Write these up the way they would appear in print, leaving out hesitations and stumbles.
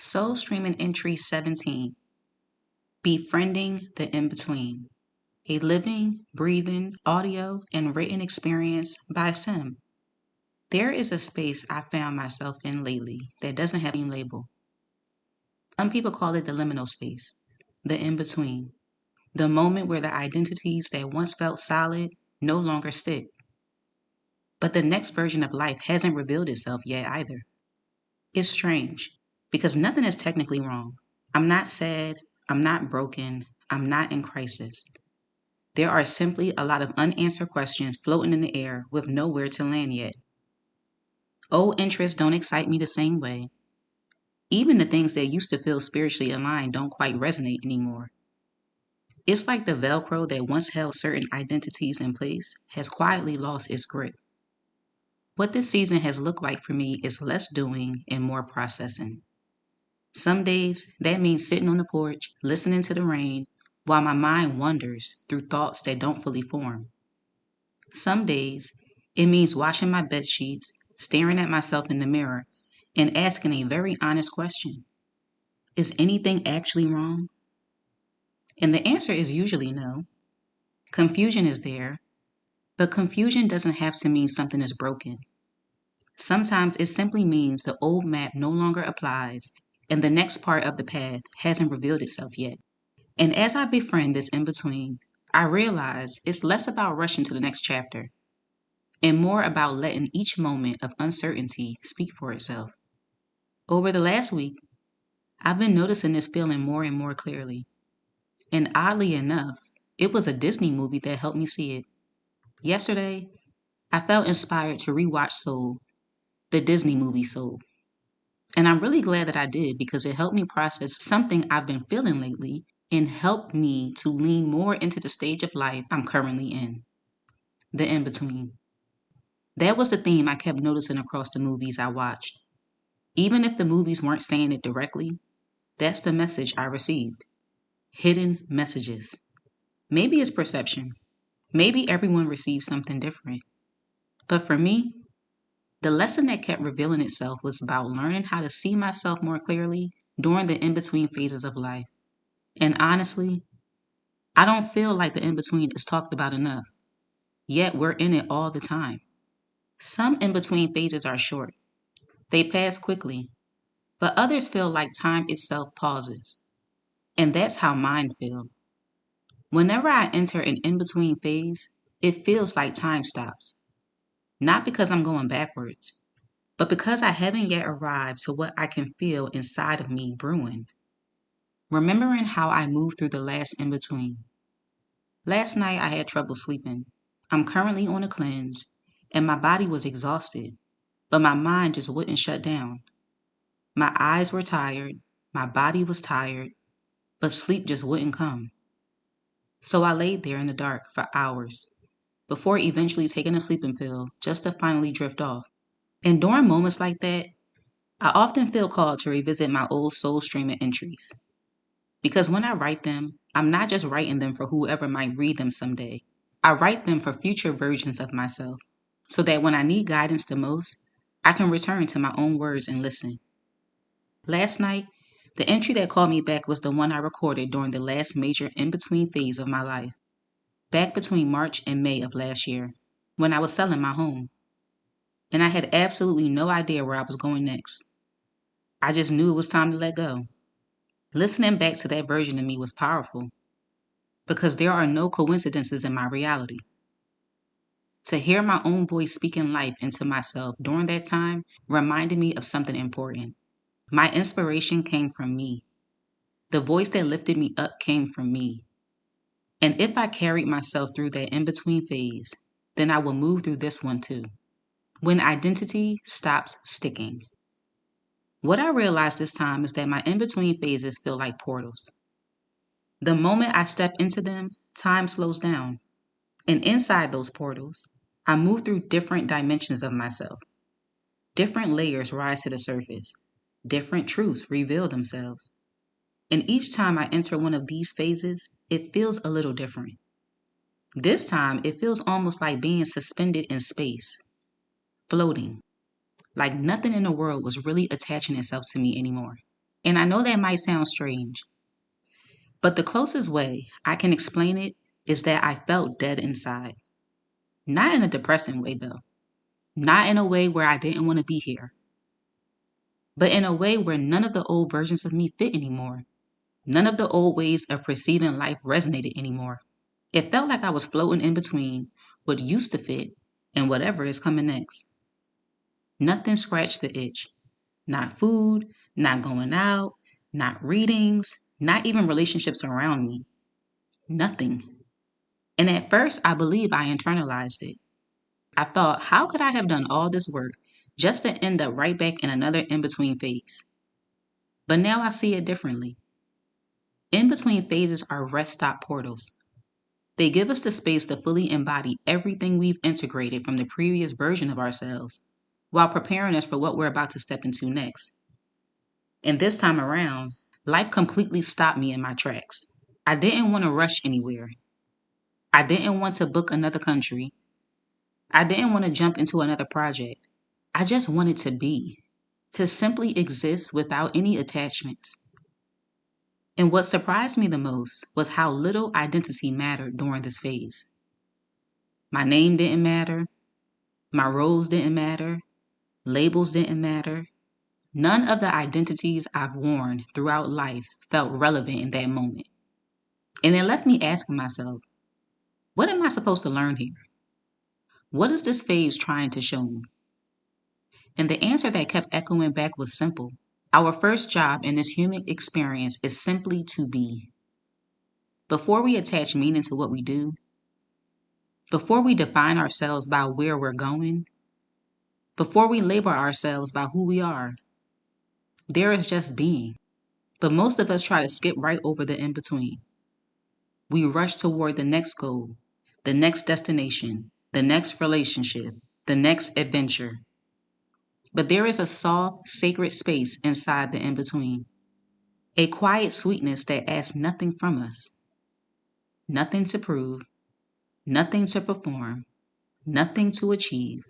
Soul Streaming Entry 17. Befriending the In-Between. A living, breathing, audio, and written experience by Sim. There is a space I found myself in lately that doesn't have a label. Some people call it the liminal space, the in-between, the moment where the identities that once felt solid no longer stick. But the next version of life hasn't revealed itself yet either. It's strange, because nothing is technically wrong. I'm not sad, I'm not broken, I'm not in crisis. There are simply a lot of unanswered questions floating in the air with nowhere to land yet. Old interests don't excite me the same way. Even the things that used to feel spiritually aligned don't quite resonate anymore. It's like the Velcro that once held certain identities in place has quietly lost its grip. What this season has looked like for me is less doing and more processing. Some days, that means sitting on the porch, listening to the rain, while my mind wanders through thoughts that don't fully form. Some days, it means washing my bed sheets, staring at myself in the mirror, and asking a very honest question. Is anything actually wrong? And the answer is usually no. Confusion is there, but confusion doesn't have to mean something is broken. Sometimes it simply means the old map no longer applies and the next part of the path hasn't revealed itself yet. And as I befriend this in between, I realize it's less about rushing to the next chapter and more about letting each moment of uncertainty speak for itself. Over the last week, I've been noticing this feeling more and more clearly. And oddly enough, it was a Disney movie that helped me see it. Yesterday, I felt inspired to rewatch Soul, the Disney movie Soul. And I'm really glad that I did because it helped me process something I've been feeling lately and helped me to lean more into the stage of life I'm currently in, the in between. That was the theme I kept noticing across the movies I watched. Even if the movies weren't saying it directly, that's the message I received. Hidden messages. Maybe it's perception. Maybe everyone receives something different. But for me, the lesson that kept revealing itself was about learning how to see myself more clearly during the in between phases of life. And honestly, I don't feel like the in between is talked about enough, yet we're in it all the time. Some in between phases are short, they pass quickly, but others feel like time itself pauses. And that's how mine feel. Whenever I enter an in between phase, it feels like time stops. Not because I'm going backwards, but because I haven't yet arrived to what I can feel inside of me brewing. Remembering how I moved through the last in between. Last night I had trouble sleeping. I'm currently on a cleanse, and my body was exhausted, but my mind just wouldn't shut down. My eyes were tired, my body was tired, but sleep just wouldn't come. So I laid there in the dark for hours, before eventually taking a sleeping pill just to finally drift off. And during moments like that, I often feel called to revisit my old soul streaming entries. Because when I write them, I'm not just writing them for whoever might read them someday. I write them for future versions of myself, so that when I need guidance the most, I can return to my own words and listen. Last night, the entry that called me back was the one I recorded during the last major in-between phase of my life, back between March and May of last year, when I was selling my home. And I had absolutely no idea where I was going next. I just knew it was time to let go. Listening back to that version of me was powerful, because there are no coincidences in my reality. To hear my own voice speaking life into myself during that time reminded me of something important. My inspiration came from me. The voice that lifted me up came from me. And if I carried myself through that in-between phase, then I will move through this one too. When identity stops sticking. What I realized this time is that my in-between phases feel like portals. The moment I step into them, time slows down. And inside those portals, I move through different dimensions of myself. Different layers rise to the surface. Different truths reveal themselves. And each time I enter one of these phases, it feels a little different. This time, it feels almost like being suspended in space, floating, like nothing in the world was really attaching itself to me anymore. And I know that might sound strange, but the closest way I can explain it is that I felt dead inside. Not in a depressing way, though. Not in a way where I didn't want to be here, but in a way where none of the old versions of me fit anymore. None of the old ways of perceiving life resonated anymore. It felt like I was floating in between what used to fit and whatever is coming next. Nothing scratched the itch. Not food, not going out, not readings, not even relationships around me. Nothing. And at first, I believe I internalized it. I thought, how could I have done all this work just to end up right back in another in between phase? But now I see it differently. In between phases are rest stop portals. They give us the space to fully embody everything we've integrated from the previous version of ourselves, while preparing us for what we're about to step into next. And this time around, life completely stopped me in my tracks. I didn't want to rush anywhere. I didn't want to book another country. I didn't want to jump into another project. I just wanted to be, to simply exist without any attachments. And what surprised me the most was how little identity mattered during this phase. My name didn't matter. My roles didn't matter. Labels didn't matter. None of the identities I've worn throughout life felt relevant in that moment. And it left me asking myself, what am I supposed to learn here? What is this phase trying to show me? And the answer that kept echoing back was simple. Our first job in this human experience is simply to be. Before we attach meaning to what we do, before we define ourselves by where we're going, before we label ourselves by who we are, there is just being. But most of us try to skip right over the in between. We rush toward the next goal, the next destination, the next relationship, the next adventure. But there is a soft, sacred space inside the in between, a quiet sweetness that asks nothing from us. Nothing to prove, nothing to perform, nothing to achieve.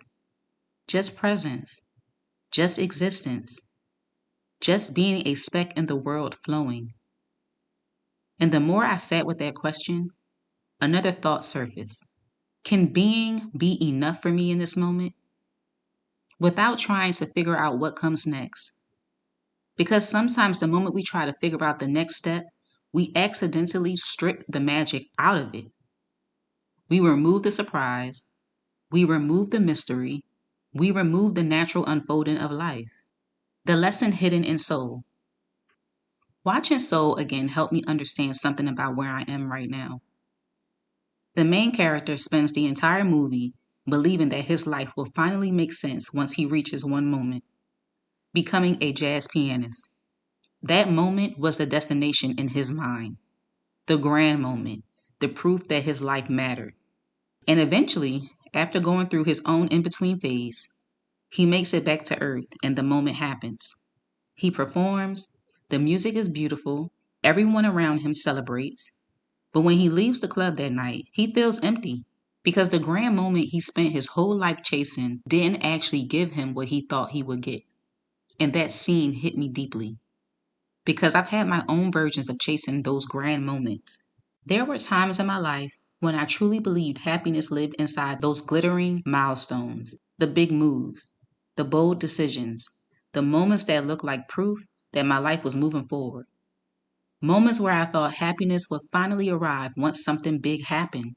Just presence, just existence, just being a speck in the world flowing. And the more I sat with that question, another thought surfaced. Can being be enough for me in this moment? Without trying to figure out what comes next. Because sometimes the moment we try to figure out the next step, we accidentally strip the magic out of it. We remove the surprise, we remove the mystery, we remove the natural unfolding of life. The lesson hidden in Soul. Watching Soul again helped me understand something about where I am right now. The main character spends the entire movie believing that his life will finally make sense once he reaches one moment, becoming a jazz pianist. That moment was the destination in his mind, the grand moment, the proof that his life mattered. And eventually, after going through his own in-between phase, he makes it back to earth and the moment happens. He performs, the music is beautiful, everyone around him celebrates, but when he leaves the club that night, he feels empty because the grand moment he spent his whole life chasing didn't actually give him what he thought he would get. And that scene hit me deeply because I've had my own versions of chasing those grand moments. There were times in my life when I truly believed happiness lived inside those glittering milestones, the big moves, the bold decisions, the moments that looked like proof that my life was moving forward. Moments where I thought happiness would finally arrive once something big happened.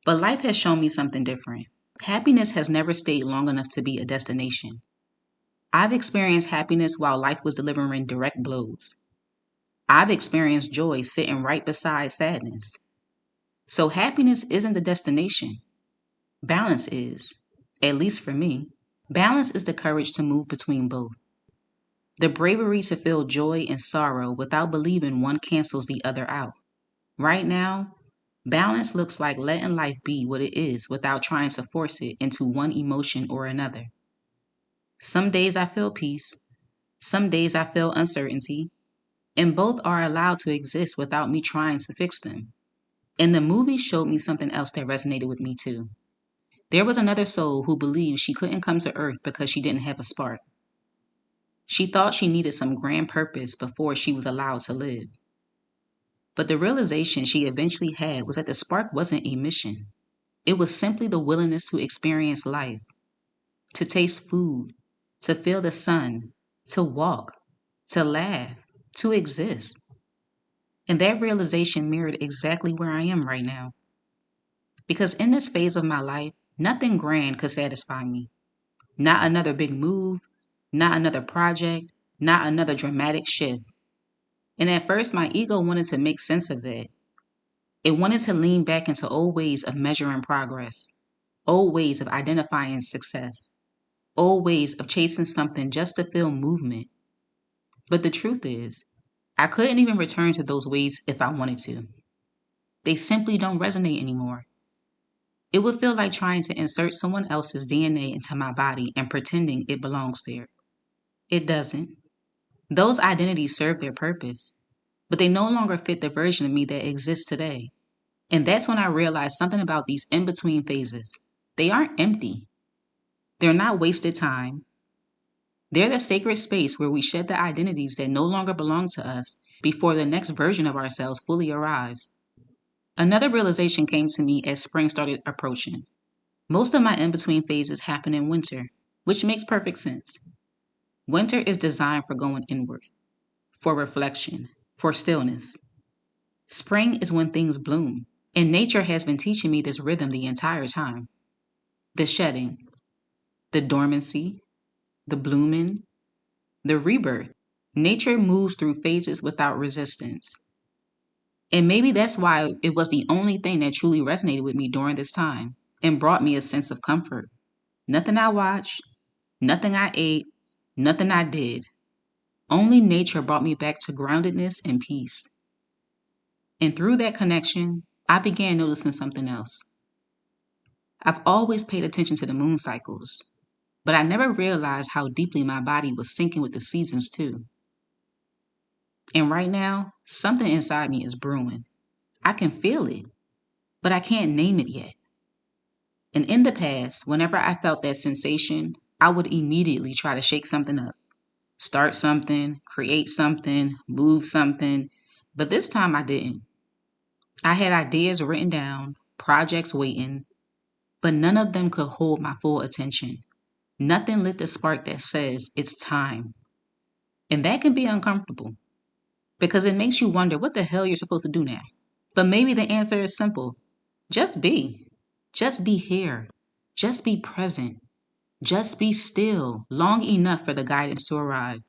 But life has shown me something different. Happiness has never stayed long enough to be a destination. I've experienced happiness while life was delivering direct blows. I've experienced joy sitting right beside sadness. So happiness isn't the destination. Balance is, at least for me. Balance is the courage to move between both. The bravery to feel joy and sorrow without believing one cancels the other out. Right now, balance looks like letting life be what it is without trying to force it into one emotion or another. Some days I feel peace. Some days I feel uncertainty. And both are allowed to exist without me trying to fix them. And the movie showed me something else that resonated with me too. There was another soul who believed she couldn't come to Earth because she didn't have a spark. She thought she needed some grand purpose before she was allowed to live. But the realization she eventually had was that the spark wasn't a mission. It was simply the willingness to experience life, to taste food, to feel the sun, to walk, to laugh, to exist. And that realization mirrored exactly where I am right now. Because in this phase of my life, nothing grand could satisfy me. Not another big move, not another project, not another dramatic shift. And at first, my ego wanted to make sense of that. It wanted to lean back into old ways of measuring progress, old ways of identifying success, old ways of chasing something just to feel movement. But the truth is, I couldn't even return to those ways if I wanted to. They simply don't resonate anymore. It would feel like trying to insert someone else's DNA into my body and pretending it belongs there. It doesn't. Those identities serve their purpose, but they no longer fit the version of me that exists today. And that's when I realized something about these in between phases. They aren't empty, they're not wasted time. They're the sacred space where we shed the identities that no longer belong to us before the next version of ourselves fully arrives. Another realization came to me as spring started approaching. Most of my in between phases happen in winter, which makes perfect sense. Winter is designed for going inward, for reflection, for stillness. Spring is when things bloom, and nature has been teaching me this rhythm the entire time. The shedding, the dormancy, the blooming, the rebirth. Nature moves through phases without resistance. And maybe that's why it was the only thing that truly resonated with me during this time and brought me a sense of comfort. Nothing I watched, nothing I ate, nothing I did. Only nature brought me back to groundedness and peace. And through that connection, I began noticing something else. I've always paid attention to the moon cycles, but I never realized how deeply my body was syncing with the seasons too. And right now, something inside me is brewing. I can feel it, but I can't name it yet. And in the past, whenever I felt that sensation, I would immediately try to shake something up, start something, create something, move something. But this time I didn't. I had ideas written down, projects waiting, but none of them could hold my full attention. Nothing lit the spark that says it's time. And that can be uncomfortable because it makes you wonder what the hell you're supposed to do now. But maybe the answer is simple. Just be. Just be here. Just be present. Just be still long enough for the guidance to arrive.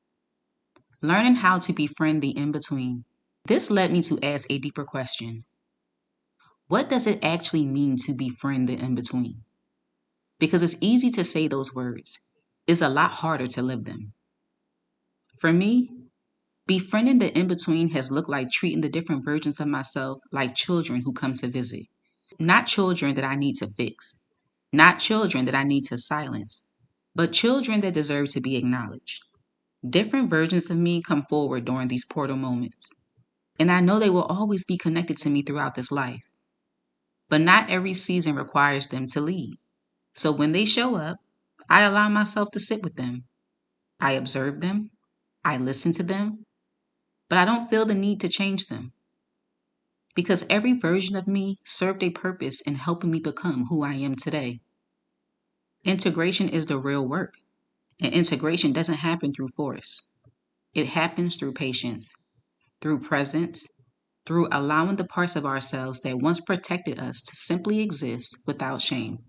Learning how to befriend the in-between. This led me to ask a deeper question. What does it actually mean to befriend the in-between? Because it's easy to say those words. It's a lot harder to live them. For me, befriending the in-between has looked like treating the different versions of myself like children who come to visit. Not children that I need to fix. Not children that I need to silence. But children that deserve to be acknowledged. Different versions of me come forward during these portal moments. And I know they will always be connected to me throughout this life. But not every season requires them to lead. So when they show up, I allow myself to sit with them. I observe them. I listen to them. But I don't feel the need to change them. Because every version of me served a purpose in helping me become who I am today. Integration is the real work. And integration doesn't happen through force. It happens through patience, through presence, through allowing the parts of ourselves that once protected us to simply exist without shame.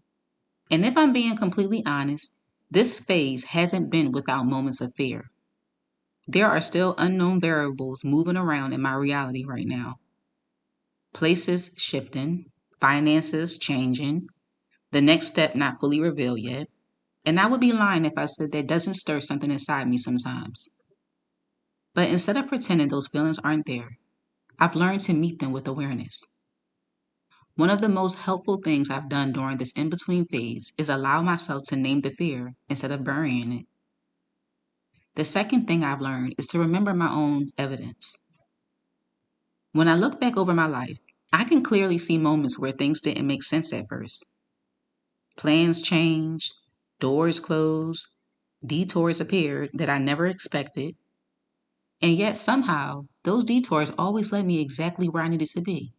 And if I'm being completely honest, this phase hasn't been without moments of fear. There are still unknown variables moving around in my reality right now. Places shifting, finances changing, the next step not fully revealed yet. And I would be lying if I said that doesn't stir something inside me sometimes. But instead of pretending those feelings aren't there, I've learned to meet them with awareness. One of the most helpful things I've done during this in-between phase is allow myself to name the fear instead of burying it. The second thing I've learned is to remember my own evidence. When I look back over my life, I can clearly see moments where things didn't make sense at first. Plans changed, doors closed, Detours appeared that I never expected, and yet somehow those detours always led me exactly where I needed to be.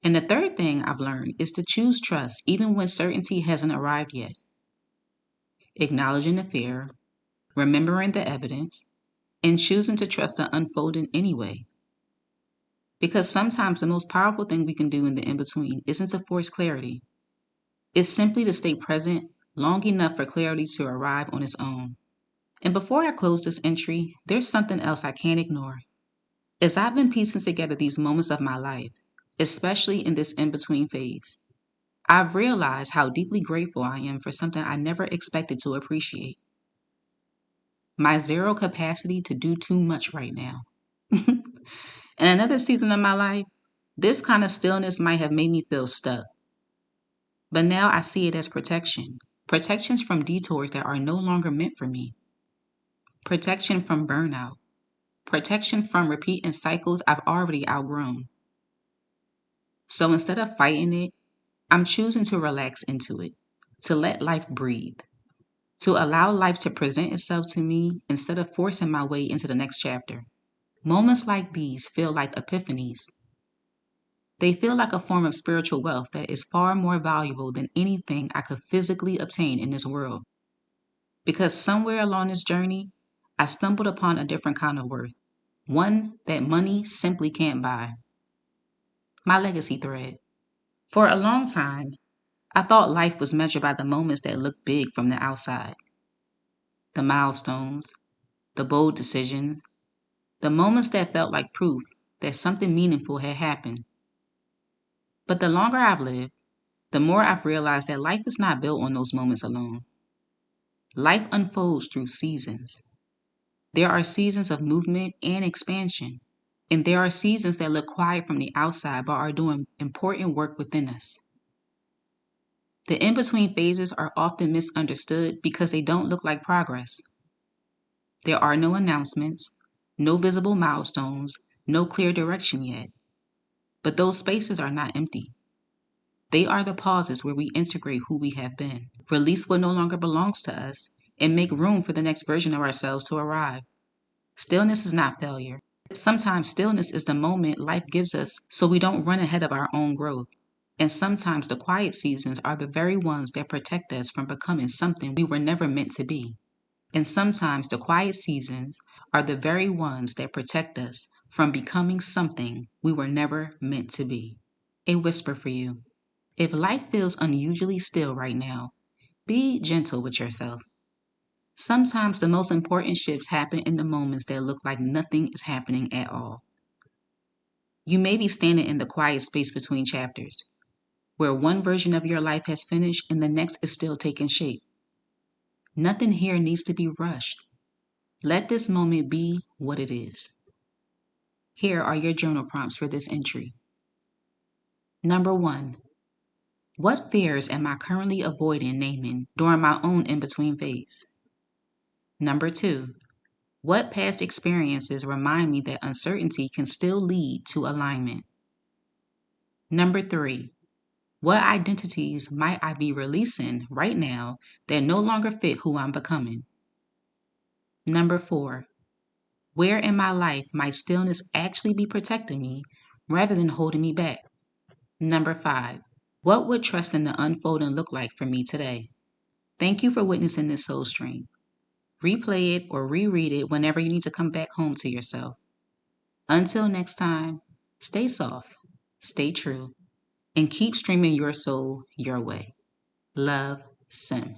And the third thing I've learned is to choose trust even when certainty hasn't arrived yet. Acknowledging the fear, remembering the evidence, and choosing to trust the unfolding anyway. Because sometimes the most powerful thing we can do in the in between isn't to force clarity, it's simply to stay present long enough for clarity to arrive on its own. And before I close this entry, there's something else I can't ignore. As I've been piecing together these moments of my life, especially in this in between phase, I've realized how deeply grateful I am for something I never expected to appreciate: my zero capacity to do too much right now. In another season of my life, this kind of stillness might have made me feel stuck. But now I see it as protection. Protections from detours that are no longer meant for me. Protection from burnout. Protection from repeating cycles I've already outgrown. So instead of fighting it, I'm choosing to relax into it, to let life breathe, to allow life to present itself to me instead of forcing my way into the next chapter. Moments like these feel like epiphanies. They feel like a form of spiritual wealth that is far more valuable than anything I could physically obtain in this world. Because somewhere along this journey, I stumbled upon a different kind of worth, one that money simply can't buy. My legacy thread. For a long time, I thought life was measured by the moments that looked big from the outside. The milestones, the bold decisions, the moments that felt like proof that something meaningful had happened. But the longer I've lived, the more I've realized that life is not built on those moments alone. Life unfolds through seasons. There are seasons of movement and expansion, and there are seasons that look quiet from the outside but are doing important work within us. The in-between phases are often misunderstood because they don't look like progress. There are no announcements, no visible milestones, no clear direction yet. But those spaces are not empty. They are the pauses where we integrate who we have been, release what no longer belongs to us, and make room for the next version of ourselves to arrive. Stillness is not failure. Sometimes stillness is the moment life gives us so we don't run ahead of our own growth. And sometimes the quiet seasons are the very ones that protect us from becoming something we were never meant to be. And sometimes the quiet seasons are the very ones that protect us from becoming something we were never meant to be. A whisper for you. If life feels unusually still right now, be gentle with yourself. Sometimes the most important shifts happen in the moments that look like nothing is happening at all. You may be standing in the quiet space between chapters, where one version of your life has finished and the next is still taking shape. Nothing here needs to be rushed. Let this moment be what it is. Here are your journal prompts for this entry. Number 1. What fears am I currently avoiding naming during my own in-between phase? Number 2. What past experiences remind me that uncertainty can still lead to alignment? Number 3. What identities might I be releasing right now that no longer fit who I'm becoming? Number 4. Where in my life might stillness actually be protecting me rather than holding me back? Number 5. What would trust in the unfolding look like for me today? Thank you for witnessing this soul stream. Replay it or reread it whenever you need to come back home to yourself. Until next time, stay soft, stay true, and keep streaming your soul your way. Love, Sim.